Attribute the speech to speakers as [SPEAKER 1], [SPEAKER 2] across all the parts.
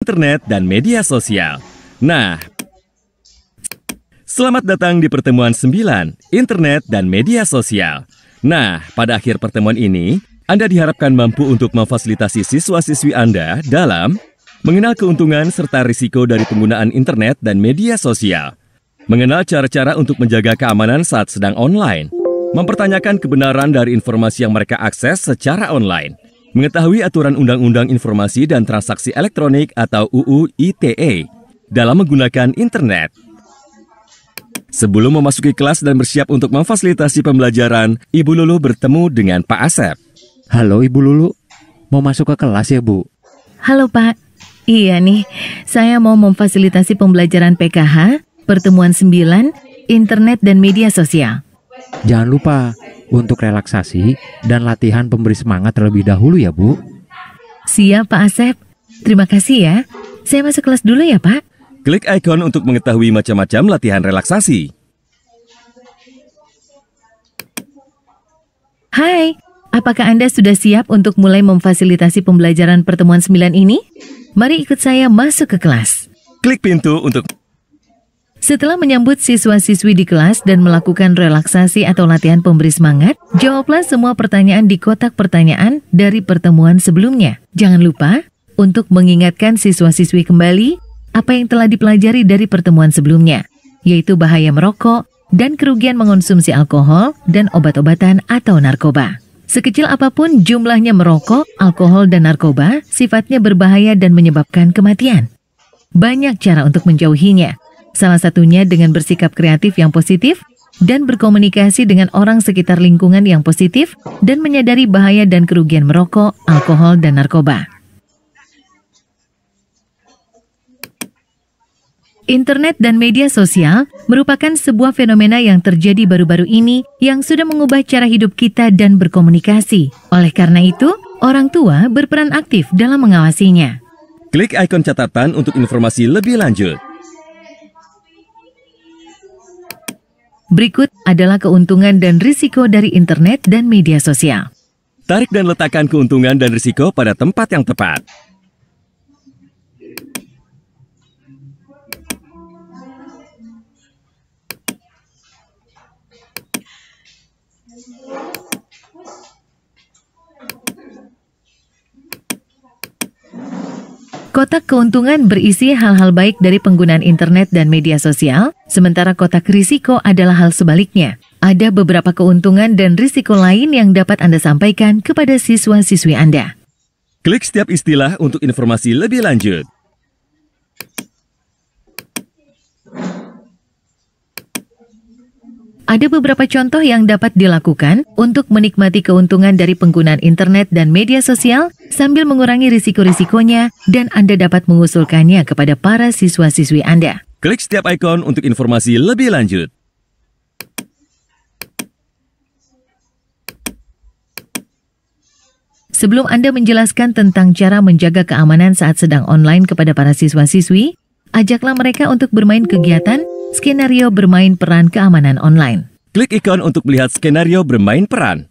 [SPEAKER 1] internet dan media sosial. Nah, selamat datang di pertemuan 9, internet dan media sosial. Nah, pada akhir pertemuan ini, Anda diharapkan mampu untuk memfasilitasi siswa-siswi Anda dalam mengenal keuntungan serta risiko dari penggunaan internet dan media sosial, mengenal cara-cara untuk menjaga keamanan saat sedang online, mempertanyakan kebenaran dari informasi yang mereka akses secara online, mengetahui aturan Undang-Undang Informasi dan Transaksi Elektronik atau UU ITE dalam menggunakan internet. Sebelum memasuki kelas dan bersiap untuk memfasilitasi pembelajaran, Ibu Lulu bertemu dengan Pak Asep.
[SPEAKER 2] Halo Ibu Lulu, mau masuk ke kelas ya Bu?
[SPEAKER 3] Halo Pak, iya nih, saya mau memfasilitasi pembelajaran PKH, pertemuan 9, internet dan media sosial.
[SPEAKER 2] Jangan lupa untuk relaksasi dan latihan pemberi semangat terlebih dahulu ya Bu.
[SPEAKER 3] Siap Pak Asep, terima kasih ya. Saya masuk kelas dulu ya Pak.
[SPEAKER 1] Klik ikon untuk mengetahui macam-macam latihan relaksasi.
[SPEAKER 3] Hai, apakah Anda sudah siap untuk mulai memfasilitasi pembelajaran pertemuan 9 ini? Mari ikut saya masuk ke kelas.
[SPEAKER 1] Klik pintu untuk...
[SPEAKER 3] Setelah menyambut siswa-siswi di kelas dan melakukan relaksasi atau latihan pemberi semangat, jawablah semua pertanyaan di kotak pertanyaan dari pertemuan sebelumnya. Jangan lupa untuk mengingatkan siswa-siswi kembali apa yang telah dipelajari dari pertemuan sebelumnya, yaitu bahaya merokok dan kerugian mengonsumsi alkohol dan obat-obatan atau narkoba. Sekecil apapun jumlahnya merokok, alkohol, dan narkoba, sifatnya berbahaya dan menyebabkan kematian. Banyak cara untuk menjauhinya, salah satunya dengan bersikap kreatif yang positif dan berkomunikasi dengan orang sekitar lingkungan yang positif dan menyadari bahaya dan kerugian merokok, alkohol, dan narkoba. Internet dan media sosial merupakan sebuah fenomena yang terjadi baru-baru ini yang sudah mengubah cara hidup kita dan berkomunikasi. Oleh karena itu, orang tua berperan aktif dalam mengawasinya.
[SPEAKER 1] Klik ikon catatan untuk informasi lebih lanjut.
[SPEAKER 3] Berikut adalah keuntungan dan risiko dari internet dan media sosial.
[SPEAKER 1] Tarik dan letakkan keuntungan dan risiko pada tempat yang tepat.
[SPEAKER 3] Kotak keuntungan berisi hal-hal baik dari penggunaan internet dan media sosial, sementara kotak risiko adalah hal sebaliknya. Ada beberapa keuntungan dan risiko lain yang dapat Anda sampaikan kepada siswa-siswi Anda.
[SPEAKER 1] Klik setiap istilah untuk informasi lebih lanjut.
[SPEAKER 3] Ada beberapa contoh yang dapat dilakukan untuk menikmati keuntungan dari penggunaan internet dan media sosial sambil mengurangi risiko-risikonya, dan Anda dapat mengusulkannya kepada para siswa-siswi Anda.
[SPEAKER 1] Klik setiap ikon untuk informasi lebih lanjut.
[SPEAKER 3] Sebelum Anda menjelaskan tentang cara menjaga keamanan saat sedang online kepada para siswa-siswi, ajaklah mereka untuk bermain kegiatan skenario bermain peran keamanan online.
[SPEAKER 1] Klik ikon untuk melihat skenario bermain peran.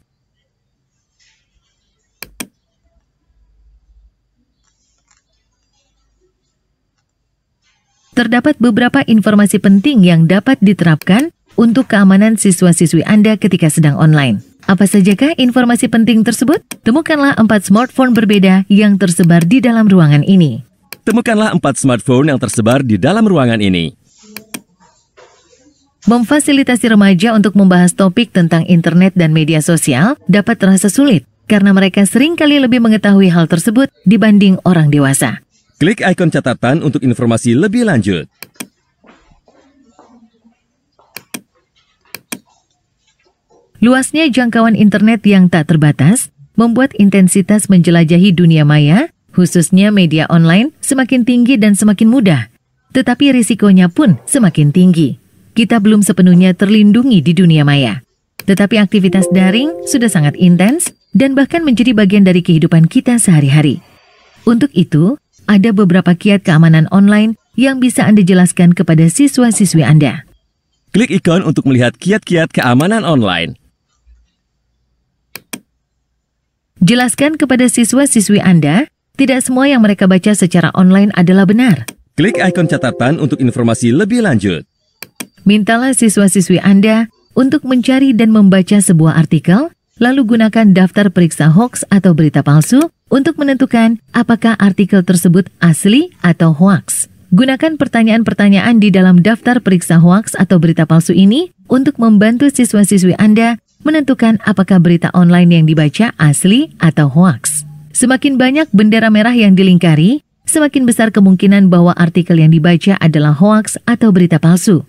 [SPEAKER 3] Terdapat beberapa informasi penting yang dapat diterapkan untuk keamanan siswa-siswi Anda ketika sedang online. Apa sajakah informasi penting tersebut? Temukanlah 4 smartphone berbeda yang tersebar di dalam ruangan ini.
[SPEAKER 1] Temukanlah 4 smartphone yang tersebar di dalam ruangan ini.
[SPEAKER 3] Memfasilitasi remaja untuk membahas topik tentang internet dan media sosial dapat terasa sulit karena mereka seringkali lebih mengetahui hal tersebut dibanding orang dewasa.
[SPEAKER 1] Klik ikon catatan untuk informasi lebih lanjut.
[SPEAKER 3] Luasnya jangkauan internet yang tak terbatas membuat intensitas menjelajahi dunia maya, khususnya media online, semakin tinggi dan semakin mudah. Tetapi risikonya pun semakin tinggi. Kita belum sepenuhnya terlindungi di dunia maya. Tetapi aktivitas daring sudah sangat intens dan bahkan menjadi bagian dari kehidupan kita sehari-hari. Untuk itu, ada beberapa kiat keamanan online yang bisa Anda jelaskan kepada siswa-siswi Anda.
[SPEAKER 1] Klik ikon untuk melihat kiat-kiat keamanan online.
[SPEAKER 3] Jelaskan kepada siswa-siswi Anda Tidak semua yang mereka baca secara online adalah benar.
[SPEAKER 1] Klik ikon catatan untuk informasi lebih lanjut.
[SPEAKER 3] Mintalah siswa-siswi Anda untuk mencari dan membaca sebuah artikel, lalu gunakan daftar periksa hoaks atau berita palsu untuk menentukan apakah artikel tersebut asli atau hoaks. Gunakan pertanyaan-pertanyaan di dalam daftar periksa hoaks atau berita palsu ini untuk membantu siswa-siswi Anda menentukan apakah berita online yang dibaca asli atau hoaks. Semakin banyak bendera merah yang dilingkari, semakin besar kemungkinan bahwa artikel yang dibaca adalah hoaks atau berita palsu.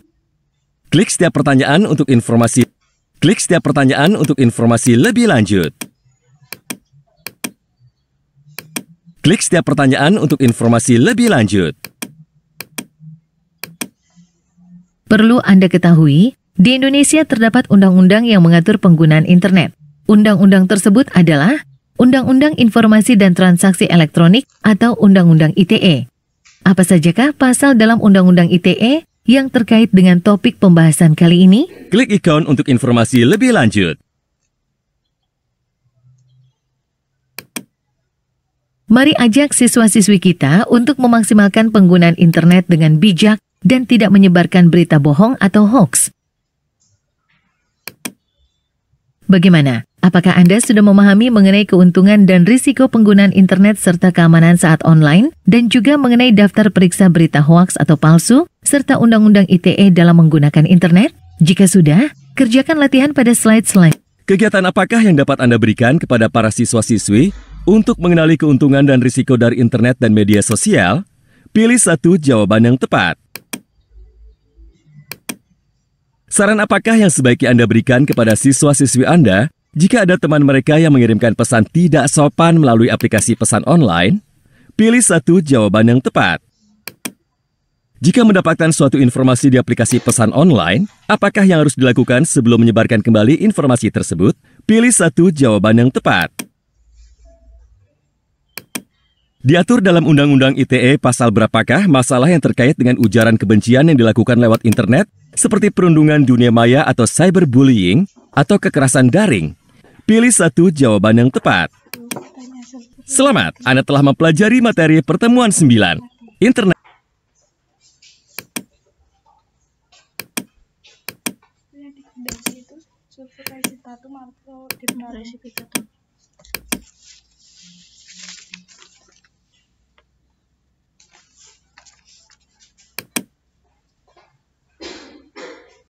[SPEAKER 1] Klik setiap pertanyaan untuk informasi lebih lanjut. Klik setiap pertanyaan untuk informasi lebih lanjut.
[SPEAKER 3] Perlu Anda ketahui, di Indonesia terdapat undang-undang yang mengatur penggunaan internet. Undang-undang tersebut adalah Undang-Undang Informasi dan Transaksi Elektronik atau Undang-Undang ITE. Apa sajakah pasal dalam Undang-Undang ITE yang terkait dengan topik pembahasan kali ini?
[SPEAKER 1] Klik ikon untuk informasi lebih lanjut.
[SPEAKER 3] Mari ajak siswa-siswi kita untuk memaksimalkan penggunaan internet dengan bijak dan tidak menyebarkan berita bohong atau hoaks. Bagaimana? Apakah Anda sudah memahami mengenai keuntungan dan risiko penggunaan internet serta keamanan saat online, dan juga mengenai daftar periksa berita hoaks atau palsu, serta Undang-Undang ITE dalam menggunakan internet? Jika sudah, kerjakan latihan pada slide selanjutnya.
[SPEAKER 1] Kegiatan apakah yang dapat Anda berikan kepada para siswa-siswi untuk mengenali keuntungan dan risiko dari internet dan media sosial? Pilih satu jawaban yang tepat. Saran apakah yang sebaiknya Anda berikan kepada siswa-siswi Anda jika ada teman mereka yang mengirimkan pesan tidak sopan melalui aplikasi pesan online? Pilih satu jawaban yang tepat. Jika mendapatkan suatu informasi di aplikasi pesan online, apakah yang harus dilakukan sebelum menyebarkan kembali informasi tersebut? Pilih satu jawaban yang tepat. Diatur dalam Undang-Undang ITE pasal berapakah masalah yang terkait dengan ujaran kebencian yang dilakukan lewat internet, seperti perundungan dunia maya atau cyberbullying, atau kekerasan daring? Pilih satu jawaban yang tepat. Selamat, Anda telah mempelajari materi pertemuan 9. Internet.